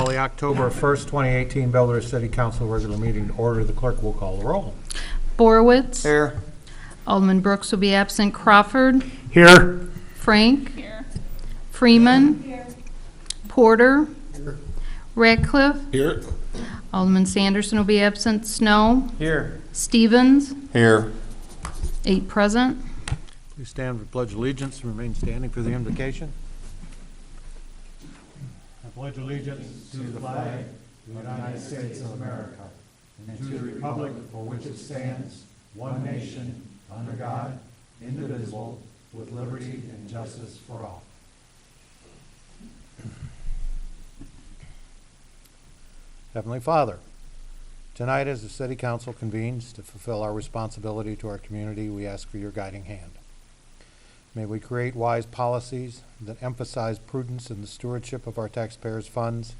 Call the October 1st, 2018 Belvidere City Council regular meeting to order. The clerk will call the roll. Borowitz. Here. Alderman Brooks will be absent. Crawford. Here. Frank. Here. Freeman. Here. Porter. Here. Radcliffe. Here. Alderman Sanderson will be absent. Snow. Here. Stevens. Here. 8 present. Please stand for pledge allegiance and remain standing for the invocation. I pledge allegiance to the flag of the United States of America and to the republic for which it stands, one nation, under God, indivisible, with liberty and justice for all. Heavenly Father, tonight as the City Council convenes to fulfill our responsibility to our community, we ask for your guiding hand. May we create wise policies that emphasize prudence in the stewardship of our taxpayers' funds.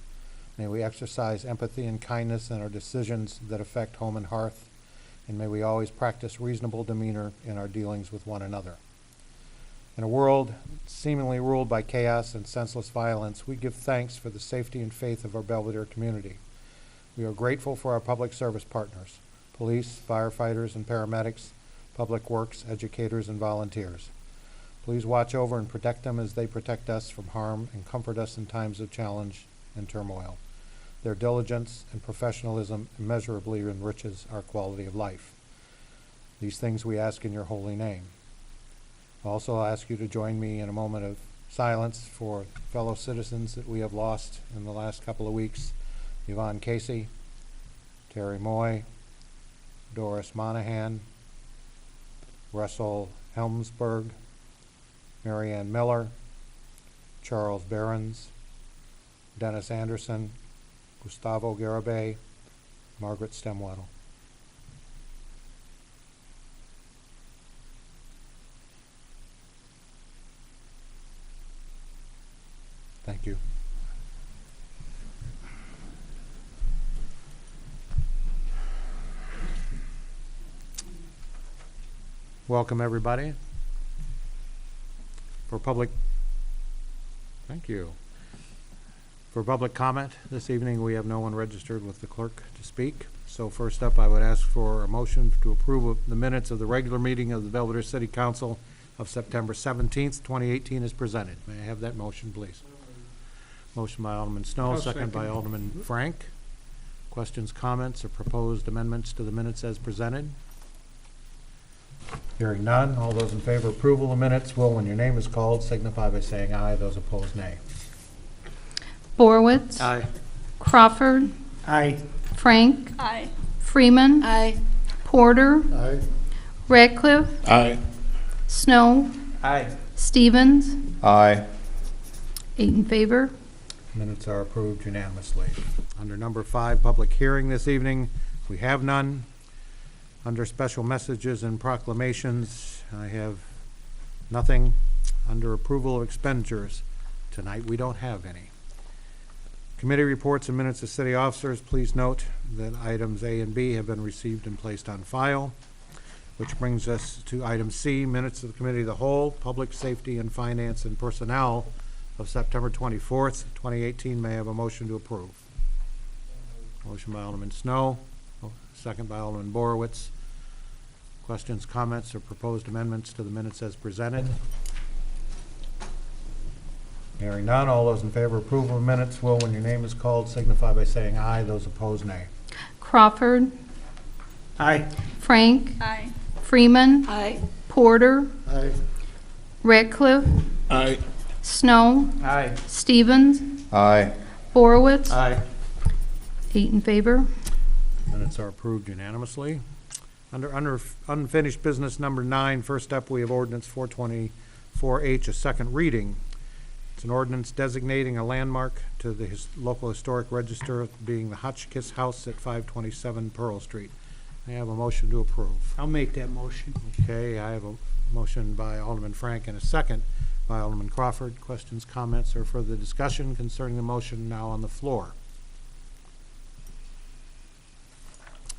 May we exercise empathy and kindness in our decisions that affect home and hearth. And may we always practice reasonable demeanor in our dealings with one another. In a world seemingly ruled by chaos and senseless violence, we give thanks for the safety and faith of our Belvidere community. We are grateful for our public service partners, police, firefighters, and paramedics, public works, educators, and volunteers. Please watch over and protect them as they protect us from harm and comfort us in times of challenge and turmoil. Their diligence and professionalism immeasurably enriches our quality of life. These things we ask in your holy name. I also ask you to join me in a moment of silence for fellow citizens that we have lost in the last couple of weeks. Yvonne Casey, Terry Moy, Doris Monahan, Russell Helmsberg, Marianne Miller, Charles Behrens, Dennis Anderson, Gustavo Garibay, Margaret Stemwettle. Thank you. Welcome, everybody. For public, thank you. For public comment this evening, we have no one registered with the clerk to speak. So first up, I would ask for a motion to approve of the minutes of the regular meeting of the Belvidere City Council of September 17th, 2018 as presented. May I have that motion, please? Motion by Alderman Snow, second by Alderman Frank. Questions, comments, or proposed amendments to the minutes as presented? Hearing none, all those in favor of approval of minutes will, when your name is called, signify by saying aye. Those opposed, nay. Borowitz. Aye. Crawford. Aye. Frank. Aye. Freeman. Aye. Porter. Aye. Radcliffe. Aye. Snow. Aye. Stevens. Aye. 8 in favor. Minutes are approved unanimously. Under number 5, public hearing this evening, we have none. Under special messages and proclamations, I have nothing. Under approval of expenditures, tonight we don't have any. Committee reports and minutes of city officers, please note that items A and B have been received and placed on file, which brings us to item C, minutes of the Committee of the Whole, Public Safety and Finance and Personnel of September 24th, 2018. May I have a motion to approve? Motion by Alderman Snow, second by Alderman Borowitz. Questions, comments, or proposed amendments to the minutes as presented? Hearing none, all those in favor of approval of minutes will, when your name is called, signify by saying aye. Those opposed, nay. Crawford. Aye. Frank. Aye. Freeman. Aye. Porter. Aye. Radcliffe. Aye. Snow. Aye. Stevens. Aye. Borowitz. Aye. 8 in favor. Minutes are approved unanimously. Under unfinished business number 9, first up we have ordinance 424H, a second reading. It's an ordinance designating a landmark to the local historic register, being the Hotchkiss House at 527 Pearl Street. I have a motion to approve. I'll make that motion. Okay, I have a motion by Alderman Frank and a second by Alderman Crawford. Questions, comments, or further discussion concerning the motion now on the floor?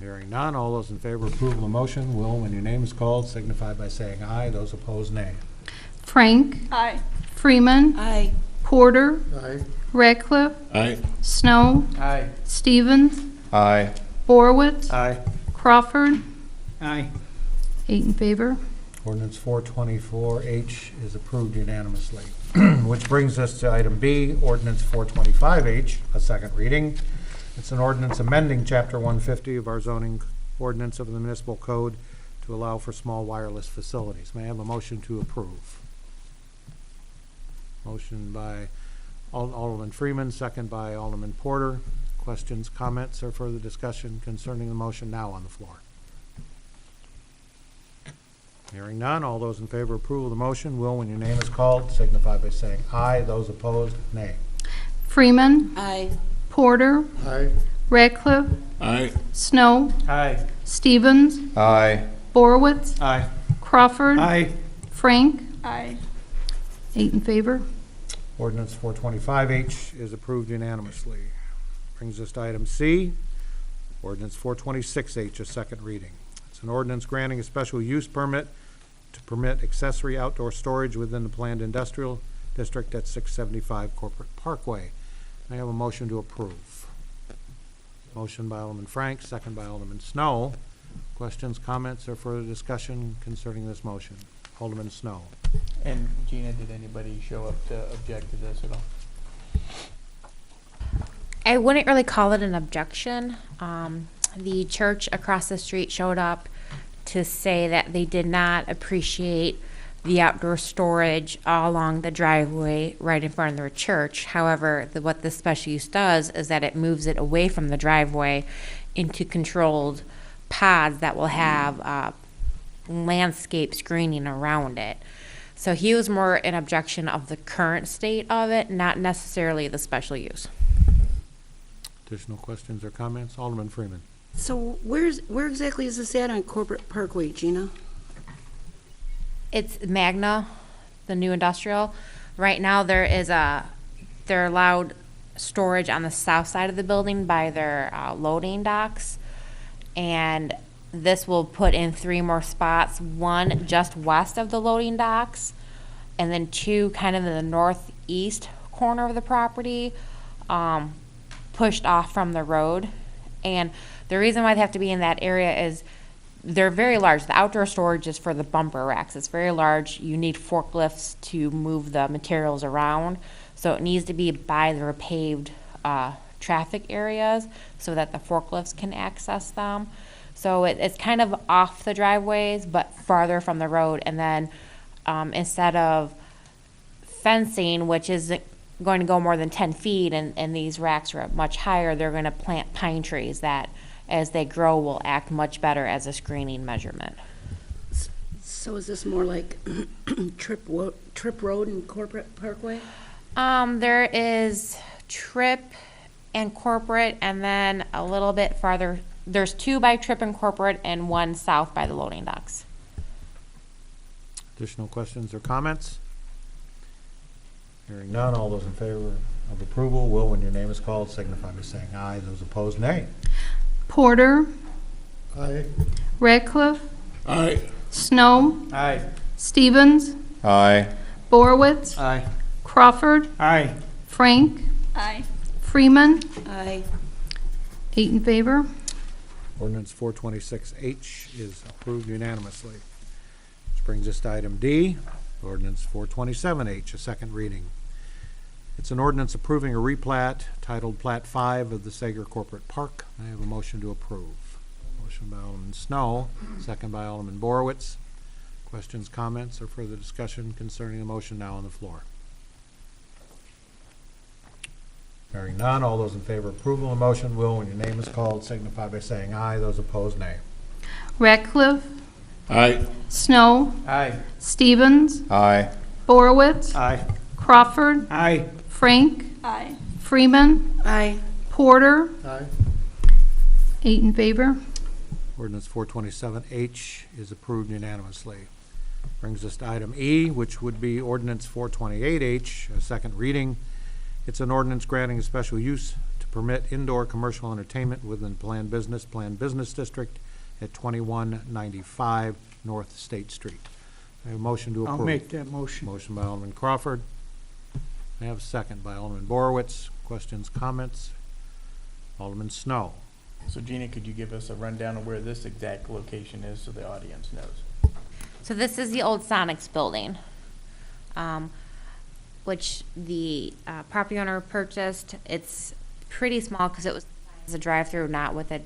Hearing none, all those in favor of approval of the motion will, when your name is called, signify by saying aye. Those opposed, nay. Frank. Aye. Freeman. Aye. Porter. Aye. Radcliffe, Aye. Snow, Aye. Stevens, Aye. Borowitz, Aye. Crawford, Aye. 8 in favor. Ordinance 424H is approved unanimously. Which brings us to item B, ordinance 425H, a second reading. It's an ordinance amending Chapter 150 of our zoning ordinance of the municipal code to allow for small wireless facilities. May I have a motion to approve? Motion by Alderman Freeman, second by Alderman Porter. Questions, comments, or further discussion concerning the motion now on the floor? Hearing none, all those in favor of approval of the motion will, when your name is called, signify by saying aye. Those opposed, nay. Freeman, Aye. Porter, Aye. Radcliffe, Aye. Snow, Aye. Stevens, Aye. Borowitz, Aye. Crawford, Aye. Frank, Aye. 8 in favor. Ordinance 425H is approved unanimously. Brings us to item C, ordinance 426H, a second reading. It's an ordinance granting a special use permit to permit accessory outdoor storage within the planned industrial district at 675 Corporate Parkway. May I have a motion to approve? Motion by Alderman Frank, second by Alderman Snow. Questions, comments, or further discussion concerning this motion? Alderman Snow. And Gina, did anybody show up to object to this at all? I wouldn't really call it an objection. The church across the street showed up to say that they did not appreciate the outdoor storage all along the driveway right in front of their church. However, what this special use does is that it moves it away from the driveway into controlled pods that will have landscape screening around it. So he was more an objection of the current state of it, not necessarily the special use. Additional questions or comments? Alderman Freeman. So where exactly is this at on Corporate Parkway, Gina? It's Magna, the new industrial. Right now, they're allowed storage on the south side of the building by their loading docks. And this will put in 3 more spots, one just west of the loading docks, and then 2 kind of in the northeast corner of the property, pushed off from the road. And the reason why they have to be in that area is they're very large. The outdoor storage is for the bumper racks. It's very large. You need forklifts to move the materials around. So it needs to be by the paved traffic areas so that the forklifts can access them. So it's kind of off the driveways, but farther from the road. And then instead of fencing, which isn't going to go more than 10 feet, and these racks are much higher, they're going to plant pine trees that, as they grow, will act much better as a screening measurement. So is this more like Trip Road and Corporate Parkway? There is Trip and Corporate, and then a little bit farther, there's 2 by Trip and Corporate and 1 south by the loading docks. Additional questions or comments? Hearing none, all those in favor of approval will, when your name is called, signify by saying aye. Those opposed, nay. Porter, Aye. Radcliffe, Aye. Snow, Aye. Stevens, Aye. Borowitz, Aye. Crawford, Aye. Frank, Aye. Freeman, Aye. 8 in favor. Ordinance 426H is approved unanimously. Which brings us to item D, ordinance 427H, a second reading. It's an ordinance approving a replat titled Plat 5 of the Sager Corporate Park. I have a motion to approve. Motion by Alderman Snow, second by Alderman Borowitz. Questions, comments, or further discussion concerning the motion now on the floor? Hearing none, all those in favor of approval of the motion will, when your name is called, signify by saying aye. Those opposed, nay. Radcliffe, Aye. Snow, Aye. Stevens, Aye. Borowitz, Aye. Crawford, Aye. Frank, Aye. Freeman, Aye. Porter, Aye. 8 in favor. Ordinance 427H is approved unanimously. Brings us to item E, which would be ordinance 428H, a second reading. It's an ordinance granting a special use to permit indoor commercial entertainment within Planned Business District at 2195 North State Street. I have a motion to approve. I'll make that motion. Motion by Alderman Crawford, I have a second by Alderman Borowitz. Questions, comments? Alderman Snow. So Gina, could you give us a rundown of where this exact location is so the audience knows? So this is the old Sonics building, which the property owner purchased. It's pretty small because it was a drive-through, not with a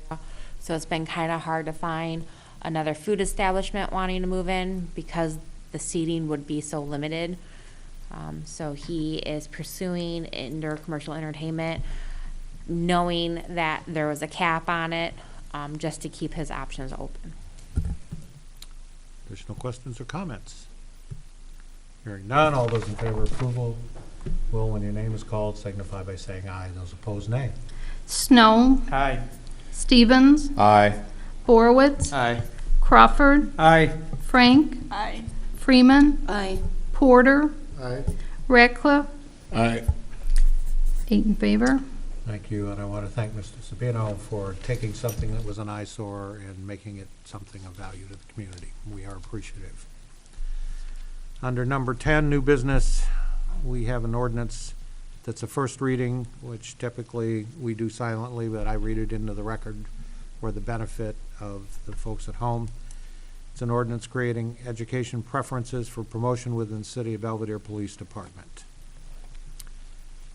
area. So it's been kind of hard to find another food establishment wanting to move in because the seating would be so limited. So he is pursuing indoor commercial entertainment, knowing that there was a cap on it, just to keep his options open. Additional questions or comments? Hearing none, all those in favor of approval will, when your name is called, signify by saying aye. Those opposed, nay. Snow, Aye. Stevens, Aye. Borowitz, Aye. Crawford, Aye. Frank, Aye. Freeman, Aye. Porter, Aye. Ratcliffe, Aye. 8 in favor. Thank you, and I want to thank Mr. Sabino for taking something that was an eyesore and making it something of value to the community. We are appreciative. Under number 10, new business, we have an ordinance that's a first reading, which typically we do silently, but I read it into the record for the benefit of the folks at home. It's an ordinance creating education preferences for promotion within the City of Belvidere Police Department.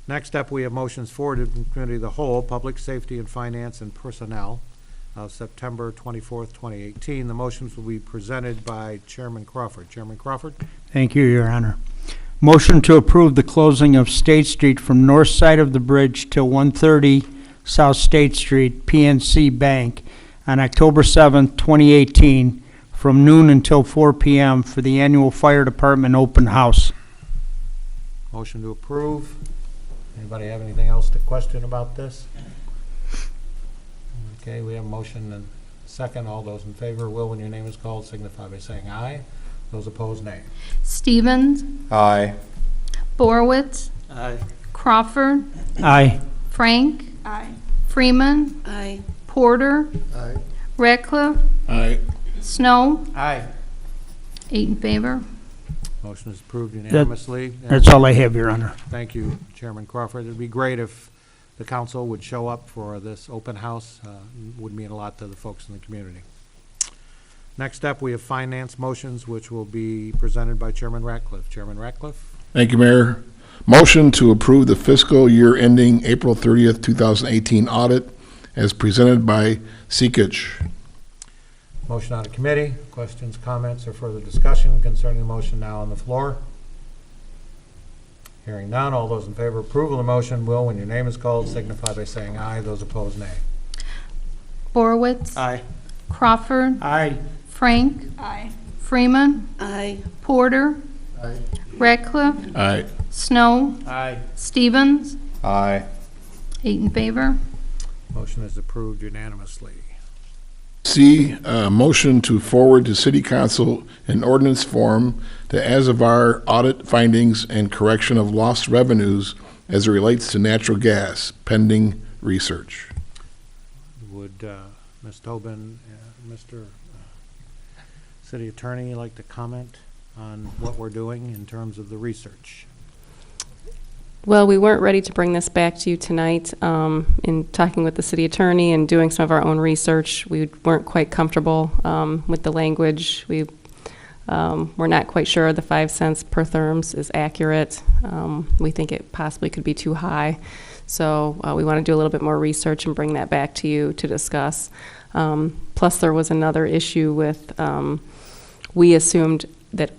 Next up, we have motions forwarded from Committee of the Whole, Public Safety and Finance and Personnel of September 24th, 2018. The motions will be presented by Chairman Crawford. Chairman Crawford? Thank you, Your Honor. Motion to approve the closing of State Street from north side of the bridge till 130 South State Street, PNC Bank, on October 7th, 2018, from noon until 4 p.m. for the annual Fire Department open house. Motion to approve. Anybody have anything else to question about this? Okay, we have a motion and a second. All those in favor will, when your name is called, signify by saying aye. Those opposed, nay. Stevens, Aye. Borowitz, Aye. Crawford, Aye. Frank, Aye. Freeman, Aye. Porter, Aye. Ratcliffe, Aye. Snow, Aye. 8 in favor. Motion is approved unanimously. That's all I have, Your Honor. Thank you, Chairman Crawford. It'd be great if the council would show up for this open house. Would mean a lot to the folks in the community. Next up, we have finance motions, which will be presented by Chairman Ratcliffe. Chairman Ratcliffe? Thank you, Mayor. Motion to approve the fiscal year ending April 30th, 2018 audit as presented by Seekich. Motion out of committee. Questions, comments, or further discussion concerning the motion now on the floor? Hearing none, all those in favor of approval of the motion will, when your name is called, signify by saying aye. Those opposed, nay. Borowitz, Aye. Crawford, Aye. Frank, Aye. Freeman, Aye. Porter, Aye. Ratcliffe, Aye. Snow, Aye. Stevens, Aye. 8 in favor. Motion is approved unanimously. C, motion to forward to City Council an ordinance form to as of our audit findings and correction of lost revenues as it relates to natural gas pending research. Would Ms. Tobin, Mr. City Attorney, like to comment on what we're doing in terms of the research? Well, we weren't ready to bring this back to you tonight. In talking with the city attorney and doing some of our own research, we weren't quite comfortable with the language. We're not quite sure the 5 cents per therms is accurate. We think it possibly could be too high. So we want to do a little bit more research and bring that back to you to discuss. Plus, there was another issue with, we assumed that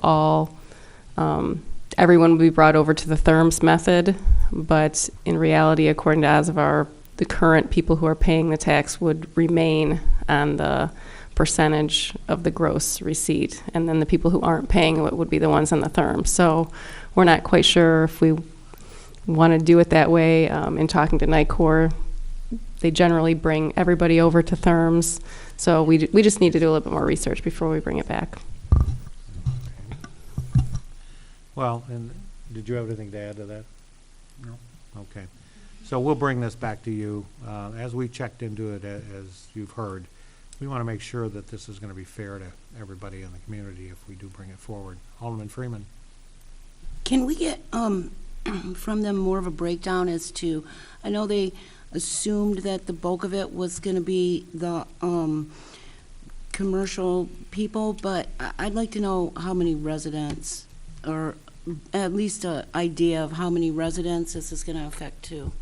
everyone would be brought over to the therms method, but in reality, according to Azavar, the current people who are paying the tax would remain on the percentage of the gross receipt, and then the people who aren't paying it would be the ones on the therms. So we're not quite sure if we want to do it that way. In talking to NICOR, they generally bring everybody over to therms, so we just need to do a little bit more research before we bring it back. Well, and did you have anything to add to that? No. Okay. So we'll bring this back to you. As we checked into it, as you've heard, we want to make sure that this is going to be fair to everybody in the community if we do bring it forward. Alderman Freeman. Can we get, from them more of a breakdown as to, I know they assumed that the bulk of it was gonna be the, commercial people, but I'd like to know how many residents, or at least an idea of how many residents this is gonna affect too.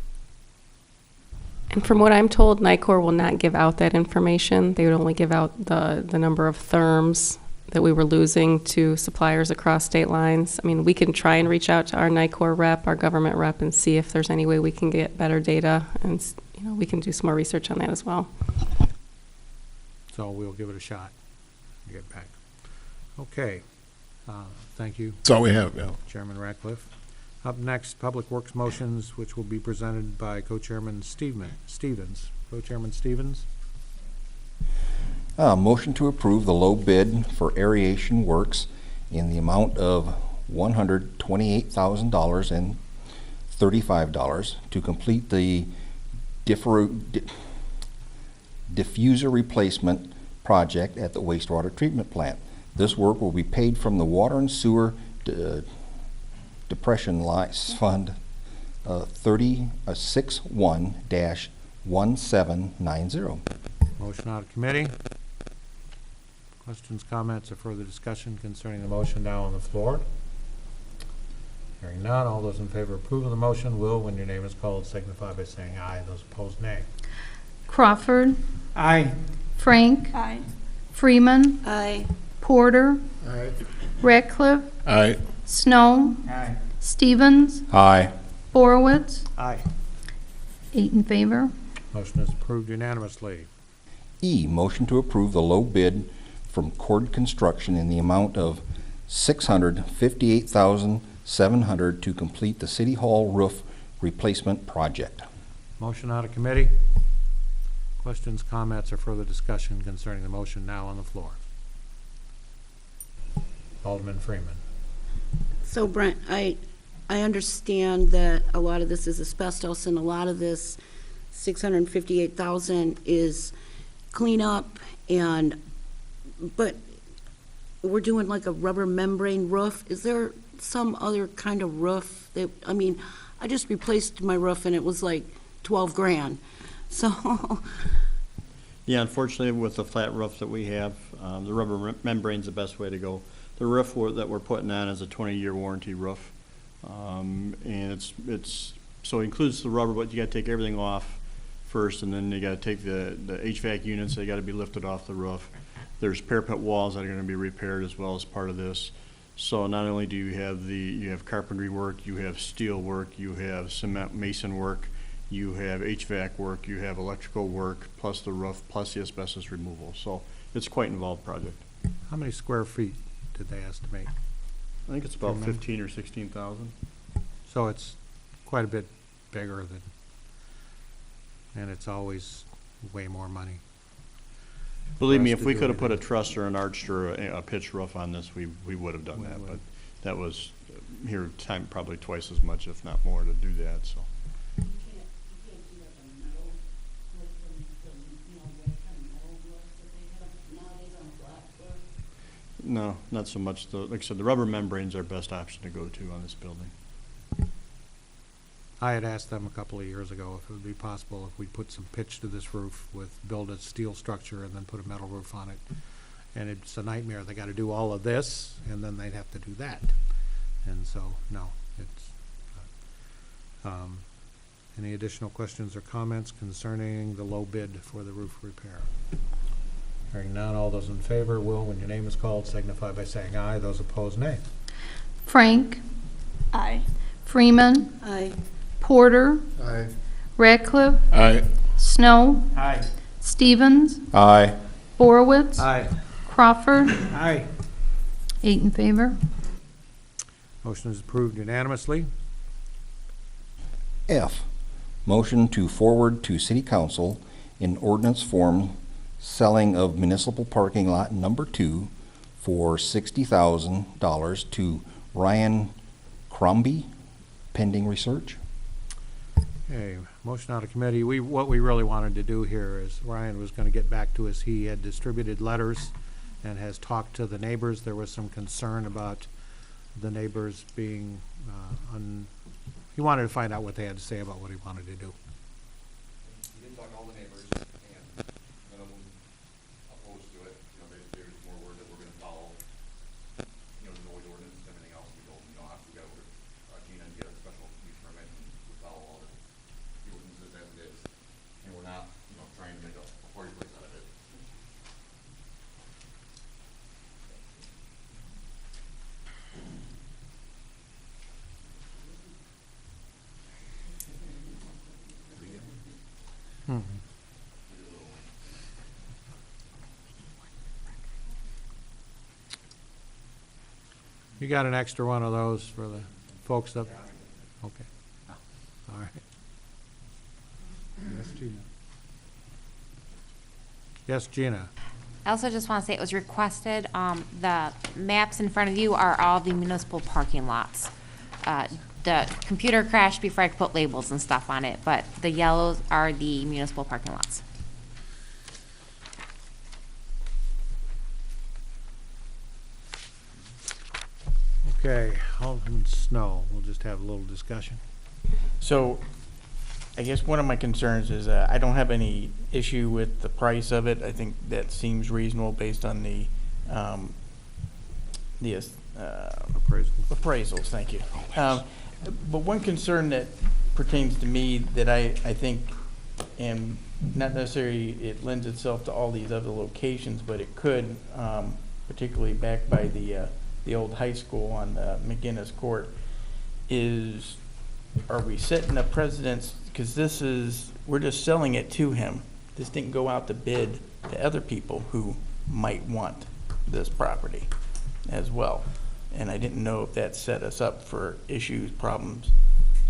And from what I'm told, NICOR will not give out that information. They would only give out the number of therms that we were losing to suppliers across state lines. I mean, we can try and reach out to our NICOR rep, our government rep, and see if there's any way we can get better data, and, you know, we can do some more research on that as well. So we'll give it a shot and get back. Okay. Thank you, That's all we have, yeah. Chairman Ratcliffe. Up next, Public Works motions, which will be presented by Co-Chairman Stevens. Co-Chairman Stevens? Motion to approve the low bid for aeration works in the amount of $128,035 to complete the diffuser replacement project at the wastewater treatment plant. This work will be paid from the Water and Sewer Depression Fund 3061-1790. Motion out of committee. Questions, comments, or further discussion concerning the motion now on the floor? Hearing none, all those in favor of approval of the motion will, when your name is called, signify by saying aye. Those opposed, nay. Crawford. Aye. Frank. Aye. Freeman. Aye. Porter. Aye. Ratcliffe. Aye. Snow. Aye. Stevens. Aye. Borowitz. Aye. 8 in favor. Motion is approved unanimously. E, motion to approve the low bid from Cord Construction in the amount of $658,700 to complete the City Hall roof replacement project. Motion out of committee. Questions, comments, or further discussion concerning the motion now on the floor? Alderman Freeman. So Brent, I understand that a lot of this is asbestos and a lot of this 658,000 is cleanup but we're doing like a rubber membrane roof. Is there some other kind of roof that, I mean, I just replaced my roof and it was like 12 grand. So, Yeah, unfortunately, with the flat roof that we have, the rubber membrane's the best way to go. The roof that we're putting on is a 20-year warranty roof. And so it includes the rubber, but you gotta take everything off first, and then you gotta take the HVAC units, they gotta be lifted off the roof. There's parapet walls that are gonna be repaired as well as part of this. So not only do you have carpentry work, you have steel work, you have cement mason work, you have HVAC work, you have electrical work, plus the roof, plus the asbestos removal. So it's quite an involved project. How many square feet did they estimate? I think it's about 15 or 16,000. So it's quite a bit bigger than, and it's always way more money. Believe me, For us if to we do could have put a anything. truss or an arched or a pitched roof on this, we would have done We that. would. But that was here time probably twice as much, if not more, to do that. So no, not so much. Like I said, the rubber membrane's our best option to go to on this building. I had asked them a couple of years ago if it would be possible if we put some pitch to this roof build a steel structure and then put a metal roof on it. And it's a nightmare. They gotta do all of this and then they'd have to do that. And so, no, it's, any additional questions or comments concerning the low bid for the roof repair? Hearing none, all those in favor will, when your name is called, signify by saying aye. Those opposed, nay. Frank. Aye. Freeman. Aye. Porter. Aye. Ratcliffe. Aye. Snow. Aye. Stevens. Aye. Borowitz. Aye. Crawford. Aye. 8 in favor. Motion is approved unanimously. F, motion to forward to City Council in ordinance form selling of municipal parking lot number 2 for $60,000 to Ryan Crombie, pending research. Okay, motion out of committee. What we really wanted to do here is Ryan was gonna get back to us. He had distributed letters and has talked to the neighbors. There was some concern about the neighbors being, he wanted to find out what they had to say about what he wanted to do. We did talk to all the neighbors, and none of them opposed to it. You know, they were just more worried that we're gonna follow, you know, the noise ordinance and everything else. We told them, you know, after we got over Gina and get a special use permit, and we follow all the ordinances as it is. And we're not, you know, trying to make a party place out of it. You got an extra one of those for the folks up? Okay. All right. Yes, Gina. Yes, Gina. I also just want to say it was requested, the maps in front of you are all the municipal parking lots. The computer crashed before I could put labels and stuff on it, but the yellows are the municipal parking lots. Okay, Alderman Snow, we'll just have a little discussion. So, I guess one of my concerns is, I don't have any issue with the price of it. I think that seems reasonable based on the appraisals, thank you. But one concern that pertains to me that I think, and not necessarily it lends itself to all these other locations, but it could, particularly back by the old high school on McGinnis Court, is, are we setting a precedence? Because we're just selling it to him. This didn't go out to bid to other people who might want this property as well. And I didn't know if that set us up for issues, problems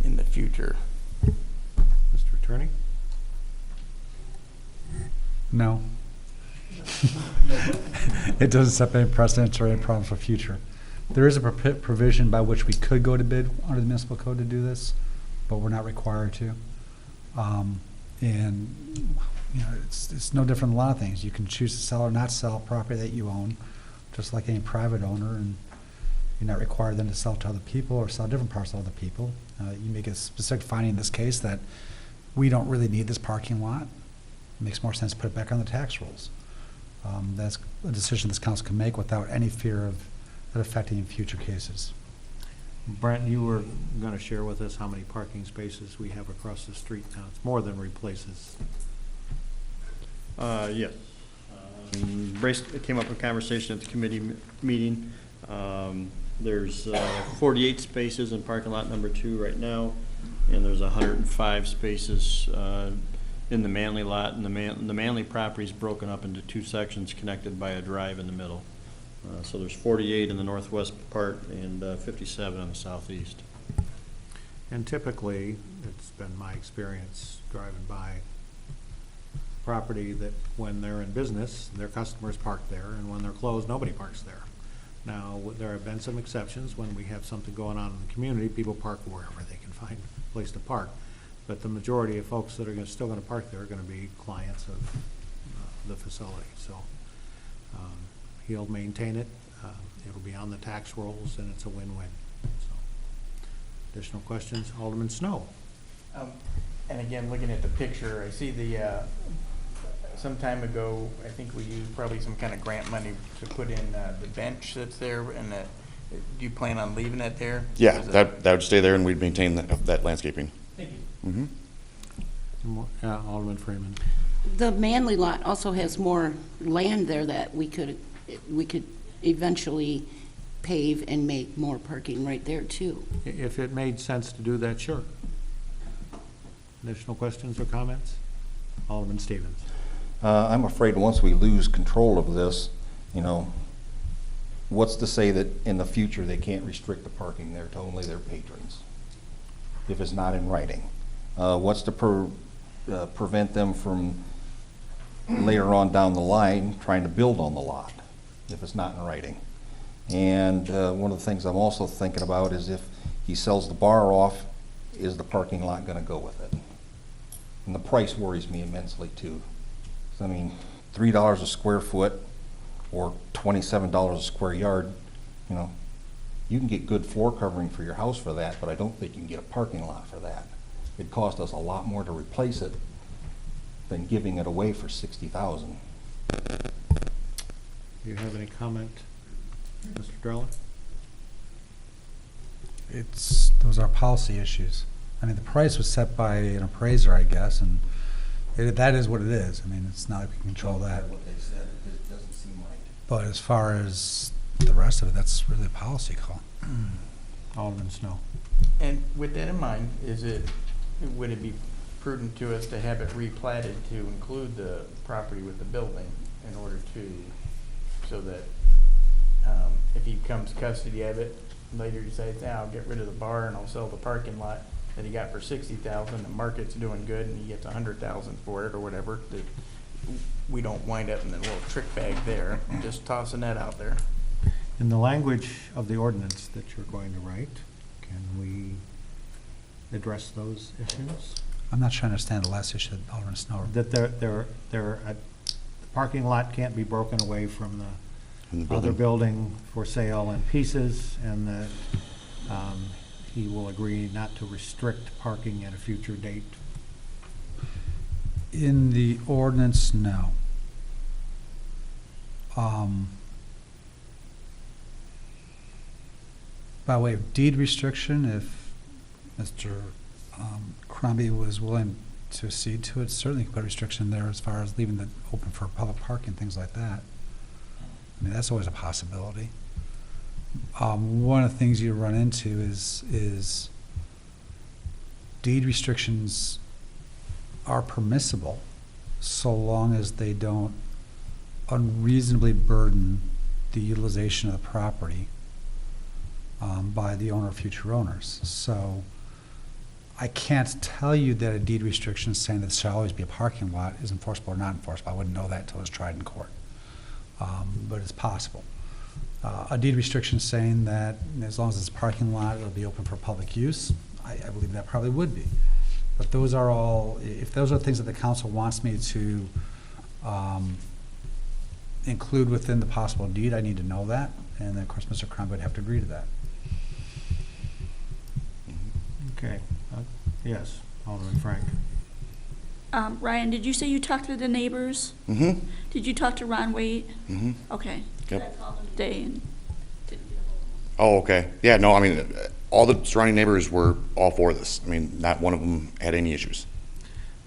in the future. Mr. Attorney? No. It doesn't set any precedents or any problems for future. There is a provision by which we could go to bid under the municipal code to do this, but we're not required to. And you know, it's no different than a lot of things. You can choose to sell or not sell property that you own, just like any private owner, and you're not required then to sell to other people or sell different parts to other people. You make a specific finding in this case that we don't really need this parking lot. It makes more sense to put it back on the tax rolls. That's a decision this council can make without any fear of it affecting future cases. Brent, you were going to share with us how many parking spaces we have across the street now. It's more than replaces. Yes. It came up in conversation at the committee meeting. There's 48 spaces in parking lot number 2 right now, and there's 105 spaces in the Manley lot, and the Manley property is broken up into 2 sections connected by a drive in the middle. So there's 48 in the northwest part and 57 in the southeast. And typically, it's been my experience driving by property that when they're in business, their customers park there, and when they're closed, nobody parks there. Now, there have been some exceptions when we have something going on in the community, people park wherever they can find a place to park. But the majority of folks that are still going to park there are going to be clients of the facility. So he'll maintain it. It'll be on the tax rolls, and it's a win-win. So, additional questions? Alderman Snow. And again, looking at the picture, I see some time ago, I think we used probably some kind of grant money to put in the bench that's there, and do you plan on leaving it there? Yeah, that would stay there, and we'd maintain that landscaping. Thank you. Mm-hmm. Alderman Freeman. The Manley lot also has more land there that we could eventually pave and make more parking right there too. If it made sense to do that, sure. Additional questions or comments? Alderman Stevens. I'm afraid once we lose control of this, you know, what's to say that in the future they can't restrict the parking there to only their patrons if it's not in writing? What's to prevent them from later on down the line trying to build on the lot if it's not in writing? And one of the things I'm also thinking about is if he sells the bar off, is the parking lot going to go with it? And the price worries me immensely too. I mean, $3 a square foot or $27 a square yard, you know, You can get good floor covering for your house for that, but I don't think you can get a parking lot for that. It'd cost us a lot more to replace it than giving it away for $60,000. Do you have any comment, Mr. Dreller? Those are policy issues. I mean, the price was set by an appraiser, I guess, and that is what it is. I mean, it's not like we can control that. What they said, it doesn't seem right. But as far as the rest of it, that's really a policy call. Alderman Snow. And with that in mind, would it be prudent to us to have it replatted to include the property with the building in order to, so that if he becomes custody of it, later decides, I'll get rid of the bar and I'll sell the parking lot that he got for $60,000, the market's doing good and he gets $100,000 for it or whatever, that we don't wind up in the little trick bag there. Just tossing that out there. In the language of the ordinance that you're going to write, can we address those issues? I'm not sure I understand the last issue that Alderman Snow. That the parking lot can't be broken away from the other building for sale in pieces, and that he will agree not to restrict parking at a future date. In the ordinance, no. By way of deed restriction, if Mr. Crombie was willing to accede to it, certainly could put a restriction there as far as leaving it open for public parking, things like that. I mean, that's always a possibility. One of the things you run into is deed restrictions are permissible so long as they don't unreasonably burden the utilization of the property by the owner or future owners. So I can't tell you that a deed restriction saying that there shall always be a parking lot is enforceable or not enforceable. I wouldn't know that until it's tried in court. But it's possible. A deed restriction saying that as long as it's a parking lot, it'll be open for public use, I believe that probably would be. But those are all, if those are things that the council wants me to include within the possible deed, I need to know that. And then, of course, Mr. Crombie would have to agree to that. Okay. Yes, Alderman Frank. Ryan, did you say you talked to the neighbors? Mm-hmm. Did you talk to Ron Waite? Mm-hmm. Okay. Yep. I called him today and didn't get a Oh, hold okay. Yeah, no, I mean, all the surrounding neighbors were all for this. I mean, not one of them had any issues.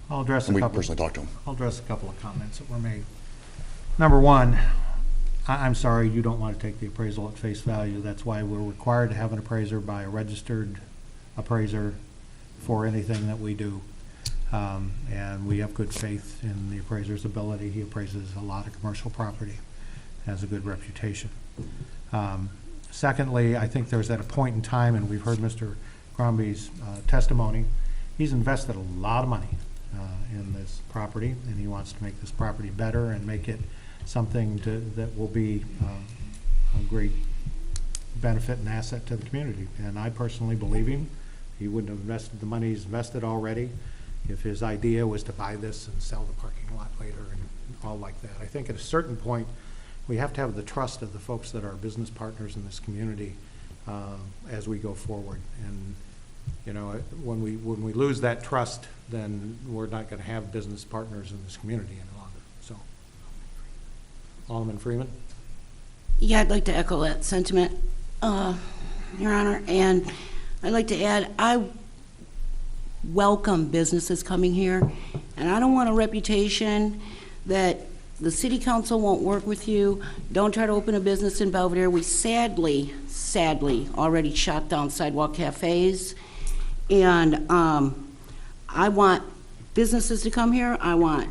I'll address And a we couple. personally talked to them. I'll address a couple of comments that were made. Number one, I'm sorry you don't want to take the appraisal at face value. That's why we're required to have an appraiser by a registered appraiser for anything that we do. And we have good faith in the appraiser's ability. He appraises a lot of commercial property, has a good reputation. Secondly, I think there's at a point in time, and we've heard Mr. Crombie's testimony, he's invested a lot of money in this property, and he wants to make this property better and make it something that will be a great benefit and asset to the community. And I personally believe him. He wouldn't have invested the money he's invested already if his idea was to buy this and sell the parking lot later and all like that. I think at a certain point, we have to have the trust of the folks that are business partners in this community as we go forward. And you know, when we lose that trust, then we're not going to have business partners in this community any longer. So, Alderman Freeman. Yeah, I'd like to echo that sentiment, Your Honor, and I'd like to add, I welcome businesses coming here, and I don't want a reputation that the city council won't work with you. Don't try to open a business in Belvidere. We sadly already shot down sidewalk cafes, and I want businesses to come here. I want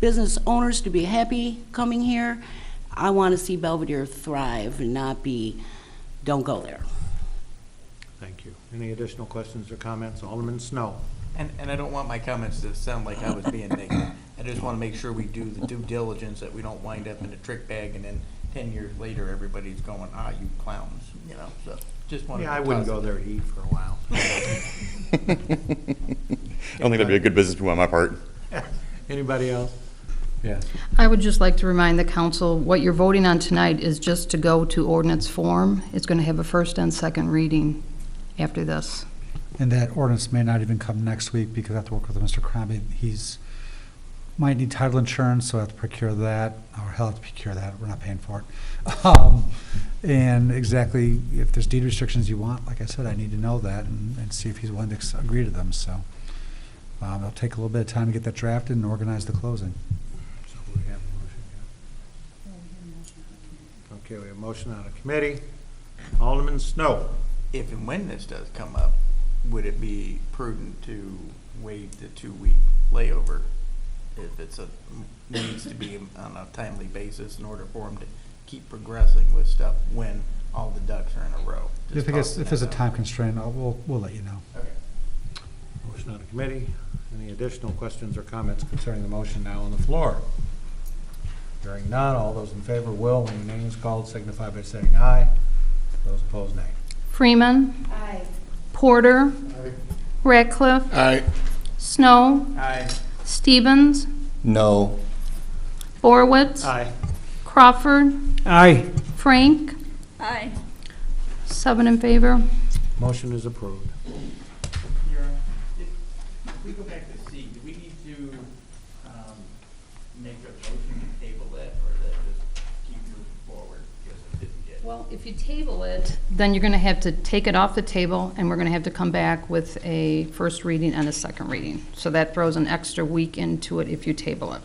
business owners to be happy coming here. I want to see Belvidere thrive and not be, don't go there. Thank you. Any additional questions or comments? Alderman Snow. And I don't want my comments to sound like I was being negative. I just want to make sure we do the due diligence, that we don't wind up in a trick bag and then 10 years later, everybody's going, you clowns, you know, so just want to. Yeah, I wouldn't go there to eat for a while. I don't think that'd be a good business move on my part. Anybody else? Yes. I would just like to remind the council, what you're voting on tonight is just to go to ordinance form. It's going to have a first and second reading after this. And that ordinance may not even come next week because I have to work with Mr. Crombie. Might need title insurance, so I have to procure that, or he'll have to procure that. We're not paying for it. And exactly, if there's deed restrictions you want, like I said, I need to know that and see if he's willing to agree to them, so. It'll take a little bit of time to get that drafted and organize the closing. So we have a motion here. Okay, we have a motion on a committee. Alderman Snow. If and when this does come up, would it be prudent to waive the 2-week layover if it's needs to be on a timely basis in order for them to keep progressing with stuff when all the ducks are in a row? If there's a time constraint, we'll let you know. Okay. Motion on the committee. Any additional questions or comments concerning the motion now on the floor? Hearing none, all those in favor will, when your name is called, signify by saying aye. Those opposed, nay. Freeman. Aye. Porter. Aye. Ratcliffe. Aye. Snow. Aye. Stevens. No. Borowitz. Aye. Crawford. Aye. Frank. Aye. 7 in favor. Motion is approved. If we go back to C, do we need to make a motion to table that, or that just keep moving forward because it didn't get? Well, if you table it, then you're going to have to take it off the table, and we're going to have to come back with a first reading and a second reading. So that throws an extra week into it if you table it.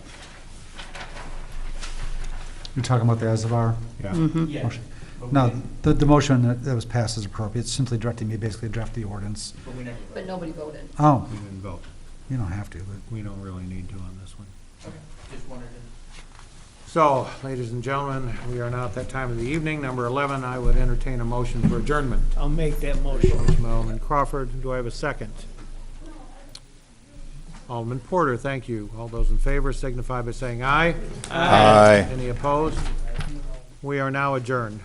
You're talking about the Azavar Yeah. Yeah. motion? But No, we- the motion that was passed is appropriate. It's simply directing me basically to draft the ordinance. But we never. But nobody voted. Oh, We didn't vote. you don't have to, but We don't really need to on this one. Okay, just wanted to. So, ladies and gentlemen, we are now at that time of the evening. Number 11, I would entertain a motion for adjournment. I'll make that motion. Motion by Alderman Crawford. Do I have a second? Alderman Porter, thank you. All those in favor signify by saying aye. Aye. Any opposed? We are now adjourned.